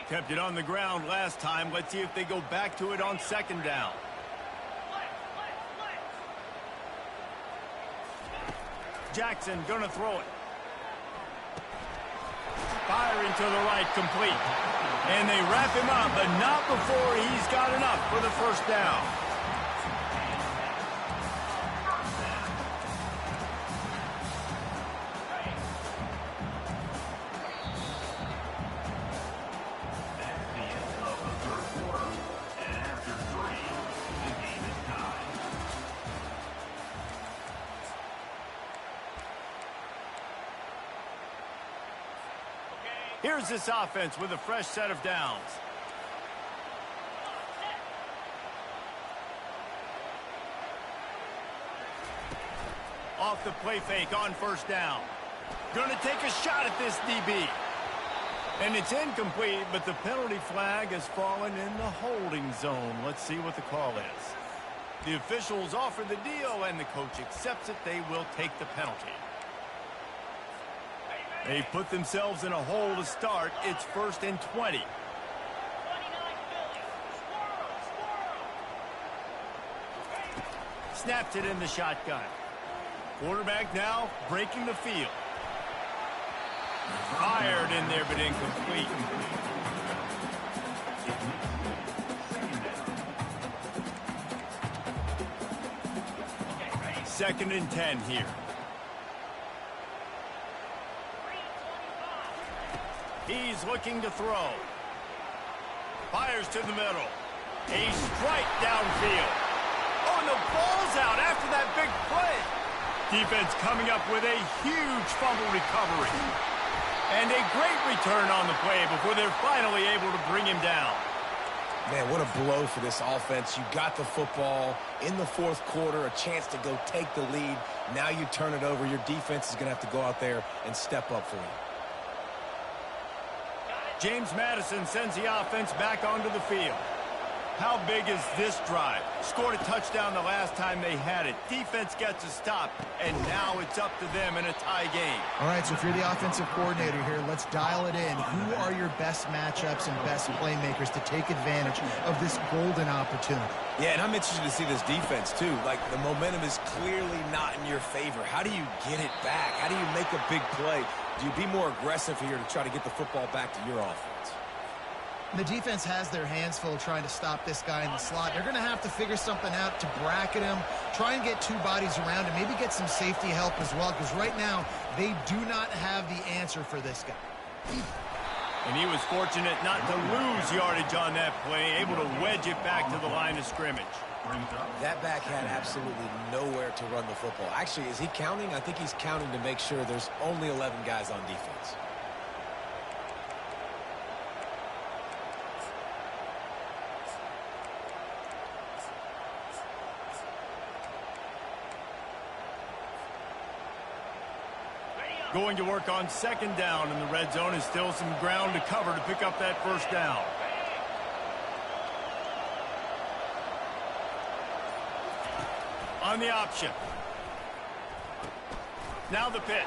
Kept it on the ground last time. Let's see if they go back to it on second down. Jackson gonna throw it. Firing to the right, complete. And they wrap him up, but not before he's got enough for the first down. That's the end of the third quarter. And after 3, the game is tied. Here's this offense with a fresh set of downs. Off the play fake on first down. Gonna take a shot at this DB. And it's incomplete, but the penalty flag has fallen in the holding zone. Let's see what the call is. The officials offer the deal, and the coach accepts it. They will take the penalty. They put themselves in a hole to start. It's 1st and 20. Snaps it in the shotgun. Quarterback now breaking the field. Fired in there, but incomplete. Second and 10 here. He's looking to throw. Fires to the middle. A strike downfield. Oh, and the ball's out after that big play. Defense coming up with a huge fumble recovery. And a great return on the play before they're finally able to bring him down. Man, what a blow for this offense. You got the football in the fourth quarter, a chance to go take the lead. Now you turn it over. Your defense is going to have to go out there and step up for you. James Madison sends the offense back onto the field. How big is this drive? Scored a touchdown the last time they had it. Defense gets a stop, and now it's up to them in a tie game. All right, so if you're the offensive coordinator here, let's dial it in. Who are your best matchups and best playmakers to take advantage of this golden opportunity? Yeah, and I'm interested to see this defense, too. Like, the momentum is clearly not in your favor. How do you get it back? How do you make a big play? Do you be more aggressive here to try to get the football back to your offense? The defense has their hands full trying to stop this guy in the slot. They're going to have to figure something out to bracket him, try and get two bodies around him, maybe get some safety help as well, because right now they do not have the answer for this guy. And he was fortunate not to lose yardage on that play, able to wedge it back to the line of scrimmage. That back had absolutely nowhere to run the football. Actually, is he counting? I think he's counting to make sure there's only 11 guys on defense. Going to work on second down in the red zone, is still some ground to cover to pick up that first down. On the option. Now the pitch.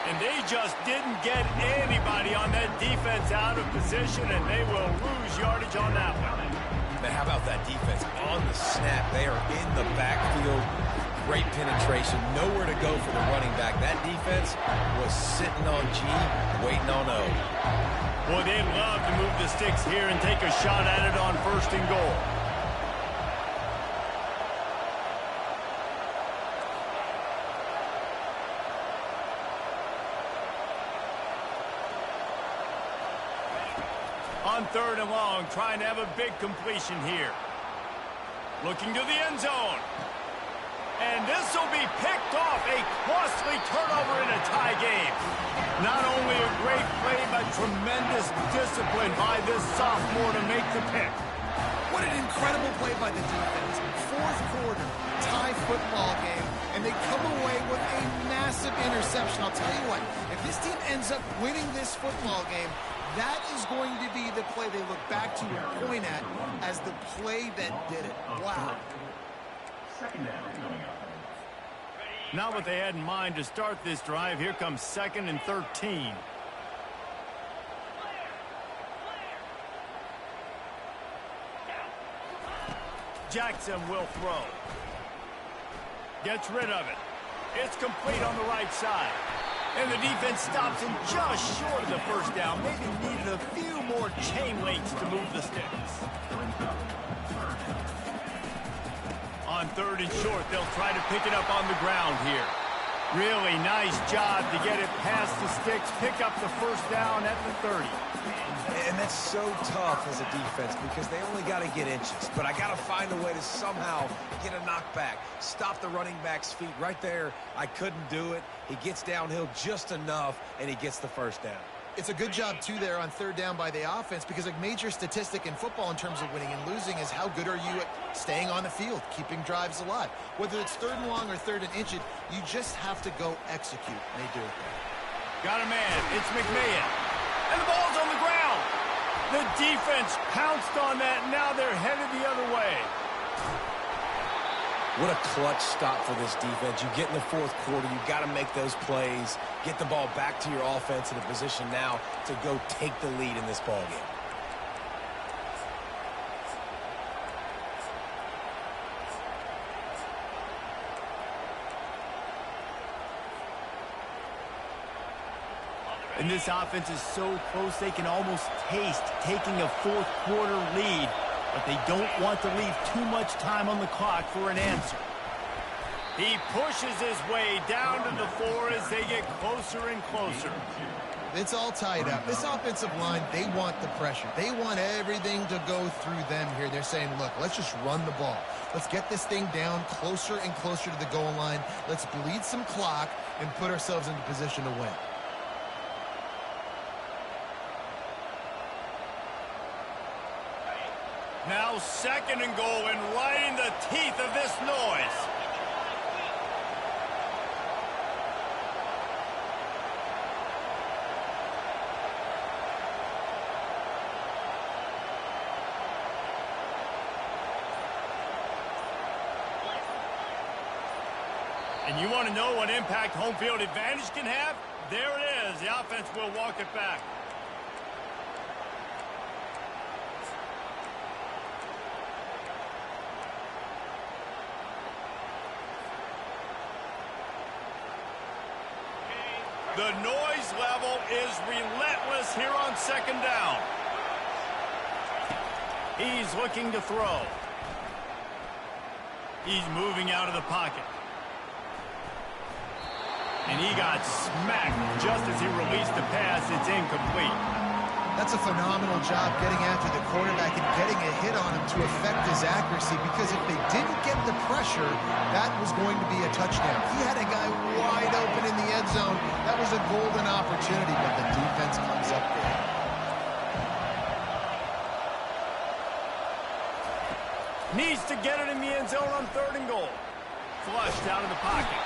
And they just didn't get anybody on that defense out of position, and they will lose yardage on that one. Man, how about that defense on the snap? They are in the backfield. Great penetration. Nowhere to go for the running back. That defense was sitting on G, waiting on O. Boy, they'd love to move the sticks here and take a shot at it on 1st and goal. On 3rd and long, trying to have a big completion here. Looking to the end zone. And this will be picked off, a costly turnover in a tie game. Not only a great play, but tremendous discipline by this sophomore to make the pick. What an incredible play by the defense. Fourth quarter, tie football game, and they come away with a massive interception. I'll tell you what, if this team ends up winning this football game, that is going to be the play they look back to and point at as the play that did it. Wow. Second down coming up. Not what they had in mind to start this drive. Here comes 2nd and 13. Jackson will throw. Gets rid of it. It's complete on the right side. And the defense stops him just short of the first down. Maybe needed a few more chain links to move the sticks. On 3rd and short, they'll try to pick it up on the ground here. Really nice job to get it past the sticks, pick up the first down at the 30. And that's so tough as a defense because they only got to get inches. But I got to find a way to somehow get a knockback, stop the running back's feet right there. I couldn't do it. He gets downhill just enough, and he gets the first down. It's a good job, too, there on 3rd down by the offense because a major statistic in football in terms of winning and losing is how good are you at staying on the field, keeping drives alive. Whether it's 3rd and long or 3rd and inches, you just have to go execute, and they do it there. Got a man. It's McMahon. And the ball's on the ground. The defense pounced on that. Now they're headed the other way. What a clutch stop for this defense. You get in the 4th quarter, you got to make those plays, get the ball back to your offense in a position now to go take the lead in this ball game. And this offense is so close they can almost taste taking a 4th quarter lead. But they don't want to leave too much time on the clock for an answer. He pushes his way down to the 4 as they get closer and closer. It's all tied up. This offensive line, they want the pressure. They want everything to go through them here. They're saying, look, let's just run the ball. Let's get this thing down closer and closer to the goal line. Let's bleed some clock and put ourselves into position to win. Now 2nd and goal, and right in the teeth of this noise. And you want to know what impact home field advantage can have? There it is. The offense will walk it back. The noise level is relentless here on 2nd down. He's looking to throw. He's moving out of the pocket. And he got smacked just as he released the pass. It's incomplete. That's a phenomenal job getting after the quarterback and getting a hit on him to affect his accuracy, because if they didn't get the pressure, that was going to be a touchdown. He had a guy wide open in the end zone. That was a golden opportunity, but the defense comes up there. Needs to get it in the end zone on 3rd and goal. Flushed out of the pocket.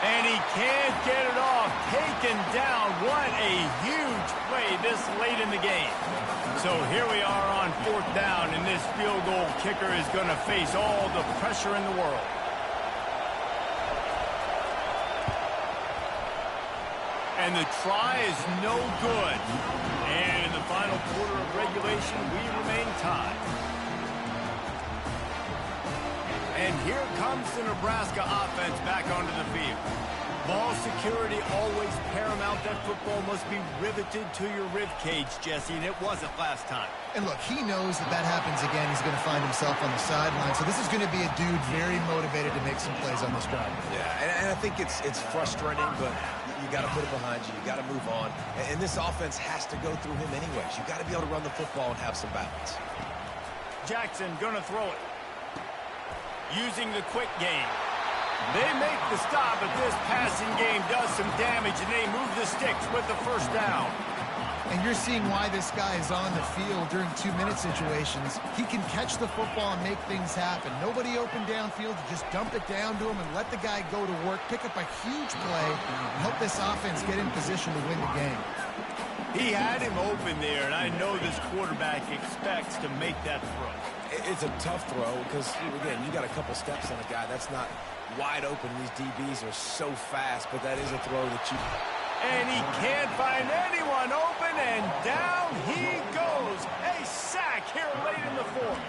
And he can't get it off. Taken down. What a huge play this late in the game. So here we are on 4th down, and this field goal kicker is going to face all the pressure in the world. And the try is no good. And in the final quarter of regulation, we remain tied. And here comes the Nebraska offense back onto the field. Ball security always paramount. That football must be riveted to your rib cage, Jesse, and it wasn't last time. And look, he knows that that happens again. He's going to find himself on the sideline. So this is going to be a dude very motivated to make some plays on this drive. Yeah, and I think it's frustrating, but you got to put it behind you. You got to move on. And this offense has to go through him anyways. You got to be able to run the football and have some balance. Jackson going to throw it. Using the quick game. They make the stop, but this passing game does some damage, and they move the sticks with the first down. And you're seeing why this guy is on the field during 2-minute situations. He can catch the football and make things happen. Nobody open downfield. You just dump it down to him and let the guy go to work, pick up a huge play, and help this offense get in position to win the game. He had him open there, and I know this quarterback expects to make that throw. It's a tough throw because, again, you got a couple steps on a guy. That's not wide open. These DBs are so fast, but that is a throw that you... And he can't find anyone open, and down he goes. A sack here late in the fourth.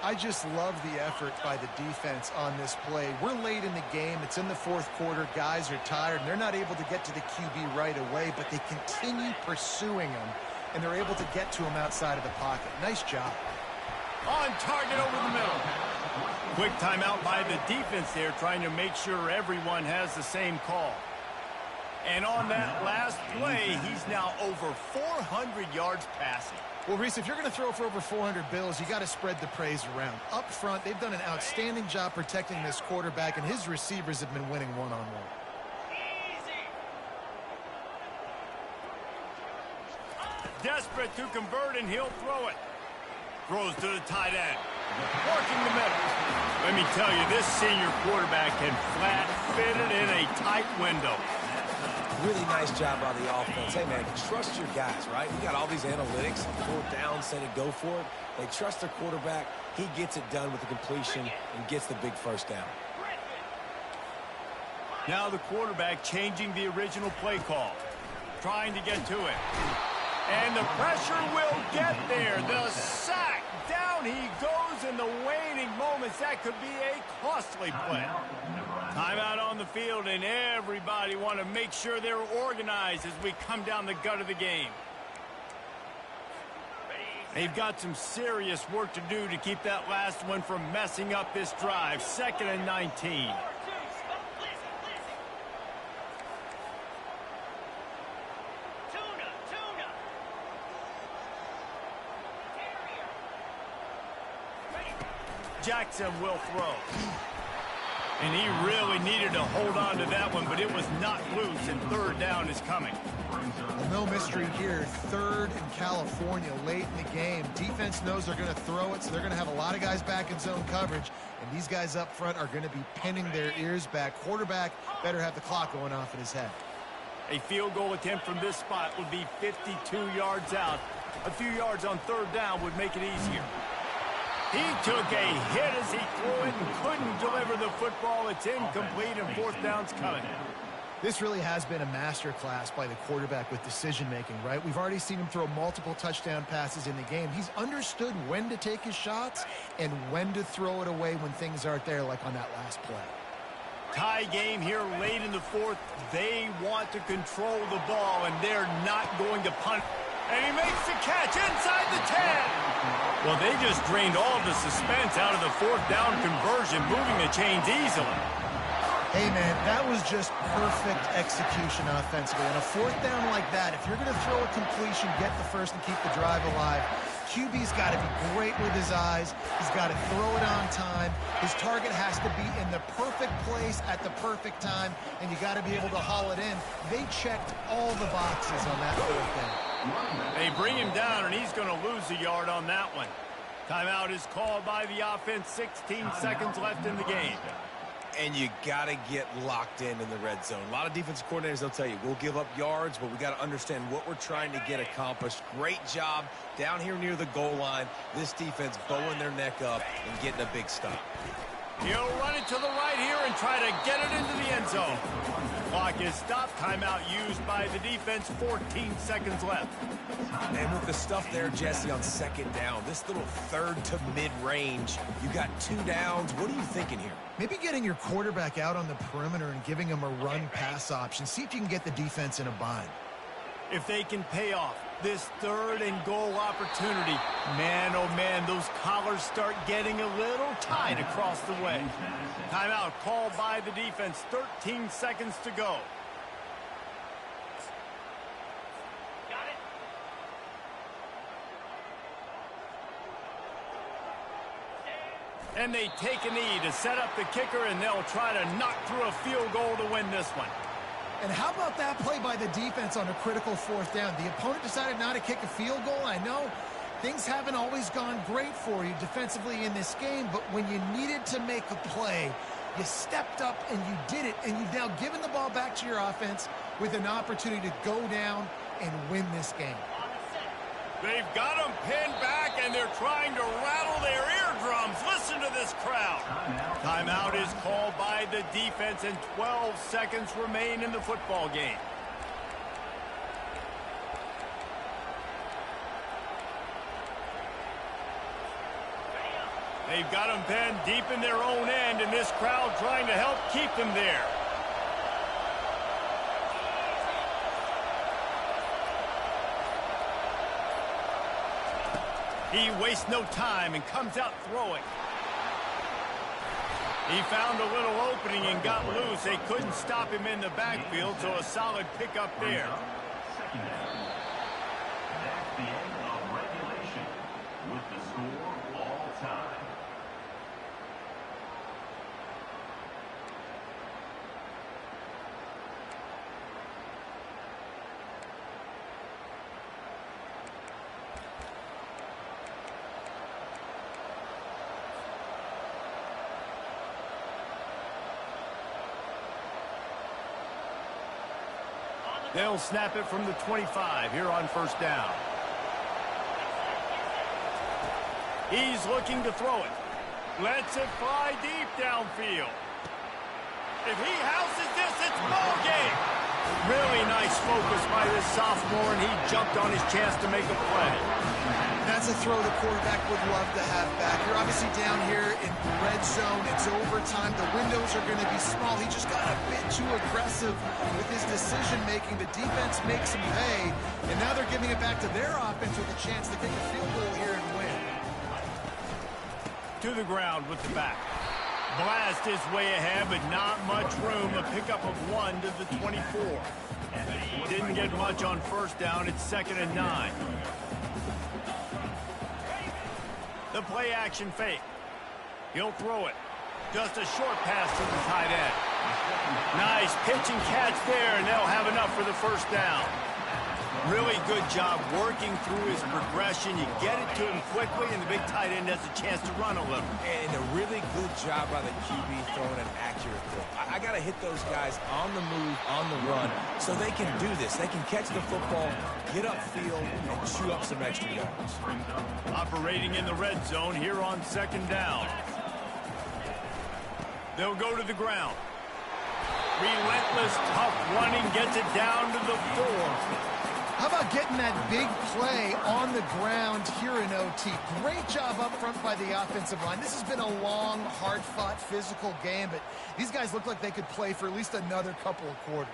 I just love the effort by the defense on this play. We're late in the game. It's in the fourth quarter. Guys are tired, and they're not able to get to the QB right away, but they continue pursuing him, and they're able to get to him outside of the pocket. Nice job. On target over the middle. Quick timeout by the defense there, trying to make sure everyone has the same call. And on that last play, he's now over 400 yards passing. Well, Reese, if you're going to throw for over 400 bills, you got to spread the praise around. Up front, they've done an outstanding job protecting this quarterback, and his receivers have been winning one-on-one. Desperate to convert, and he'll throw it. Throws to the tight end. Working the middle. Let me tell you, this senior quarterback can flat fit it in a tight window. Really nice job by the offense. Hey, man, trust your guys, right? You got all these analytics, fourth down, say to go for it. They trust their quarterback. He gets it done with the completion and gets the big first down. Now the quarterback changing the original play call. Trying to get to it. And the pressure will get there. The sack. Down he goes in the waning moments. That could be a costly play. Timeout on the field, and everybody want to make sure they're organized as we come down the gut of the game. They've got some serious work to do to keep that last one from messing up this drive. 2nd and 19. Jackson will throw. And he really needed to hold on to that one, but it was not loose, and 3rd down is coming. Well, no mystery here. 3rd in California late in the game. Defense knows they're going to throw it, so they're going to have a lot of guys back in zone coverage, and these guys up front are going to be pinning their ears back. Quarterback better have the clock going off in his head. A field goal attempt from this spot would be 52 yards out. A few yards on 3rd down would make it easier. He took a hit as he threw it and couldn't deliver the football. It's incomplete, and 4th down's coming. This really has been a masterclass by the quarterback with decision-making, right? We've already seen him throw multiple touchdown passes in the game. He's understood when to take his shots and when to throw it away when things aren't there, like on that last play. Tie game here late in the 4th. They want to control the ball, and they're not going to punt. And he makes the catch inside the 10. Well, they just drained all of the suspense out of the 4th down conversion, moving the chains easily. Hey, man, that was just perfect execution offensively. On a 4th down like that, if you're going to throw a completion, get the first and keep the drive alive. QB's got to be great with his eyes. He's got to throw it on time. His target has to be in the perfect place at the perfect time, and you got to be able to haul it in. They checked all the boxes on that 4th down. They bring him down, and he's going to lose a yard on that one. Timeout is called by the offense. 16 seconds left in the game. And you got to get locked in the red zone. A lot of defensive coordinators, they'll tell you, we'll give up yards, but we got to understand what we're trying to get accomplished. Great job down here near the goal line. This defense bowing their neck up and getting a big stop. He'll run it to the right here and try to get it into the end zone. Clock is stopped. Timeout used by the defense. 14 seconds left. And with the stuff there, Jesse, on 2nd down, this little 3rd to mid-range, you got 2 downs. What are you thinking here? Maybe getting your quarterback out on the perimeter and giving him a run-pass option. See if you can get the defense in a bind. If they can pay off this 3rd and goal opportunity, man, oh man, those collars start getting a little tight across the way. Timeout called by the defense. 13 seconds to go. And they take a knee to set up the kicker, and they'll try to knock through a field goal to win this one. And how about that play by the defense on a critical fourth down? The opponent decided not to kick a field goal. I know things haven't always gone great for you defensively in this game, but when you needed to make a play, you stepped up and you did it, and you've now given the ball back to your offense with an opportunity to go down and win this game. They've got them pinned back, and they're trying to rattle their eardrums. Listen to this crowd. Timeout is called by the defense, and 12 seconds remain in the football game. They've got them pinned deep in their own end, and this crowd trying to help keep them there. He wastes no time and comes out throwing. He found a little opening and got loose. They couldn't stop him in the backfield, so a solid pickup there. Second down. That's the end of regulation with the score all time. They'll snap it from the 25 here on first down. He's looking to throw it. Lets it fly deep downfield. If he houses this, it's ball game. Really nice focus by this sophomore, and he jumped on his chance to make a play. That's a throw the quarterback would love to have back. You're obviously down here in the red zone. It's overtime. The windows are going to be small. He just got a bit too aggressive with his decision-making. The defense makes him pay, and now they're giving it back to their offense with a chance to kick a field goal here and win. To the ground with the back. Blast is way ahead, but not much room. A pickup of 1 to the 24. Didn't get much on first down. It's 2nd and 9. The play action fake. He'll throw it. Just a short pass to the tight end. Nice pitch and catch there, and they'll have enough for the first down. Really good job working through his progression. You get it to him quickly, and the big tight end has a chance to run a little. And a really good job by the QB throwing an accurate throw. I got to hit those guys on the move, on the run, so they can do this. They can catch the football, get upfield, and chew up some extra yards. Operating in the red zone here on 2nd down. They'll go to the ground. Relentless, tough running gets it down to the 4. How about getting that big play on the ground here in OT? Great job up front by the offensive line. This has been a long, hard-fought, physical game, but these guys look like they could play for at least another couple of quarters.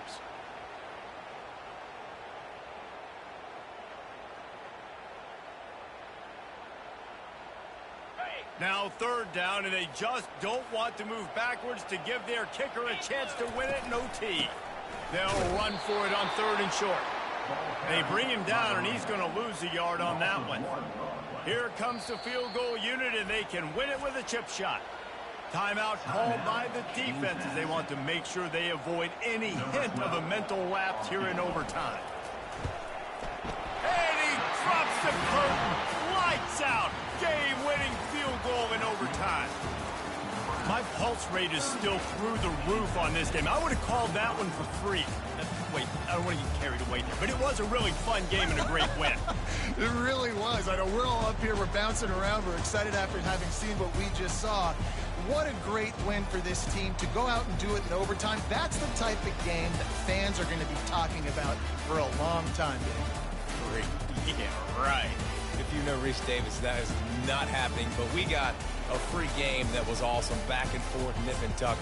Now 3rd down, and they just don't want to move backwards to give their kicker a chance to win it in OT. They'll run for it on 3rd and short. They bring him down, and he's going to lose a yard on that one. Here comes the field goal unit, and they can win it with a chip shot. Timeout called by the defense as they want to make sure they avoid any hint of a mental lapse here in overtime. And he drops the curtain. Lights out. Game-winning field goal in overtime. My pulse rate is still through the roof on this game. I would have called that one for free. Wait, I don't want to get carried away here, but it was a really fun game and a great win. It really was. I know we're all up here, we're bouncing around, we're excited after having seen what we just saw. What a great win for this team to go out and do it in overtime. That's the type of game that fans are going to be talking about for a long time. Great. Yeah, right. If you know Rich Davis, that is not happening, but we got a free game that was awesome, back and forth, nip and tuck.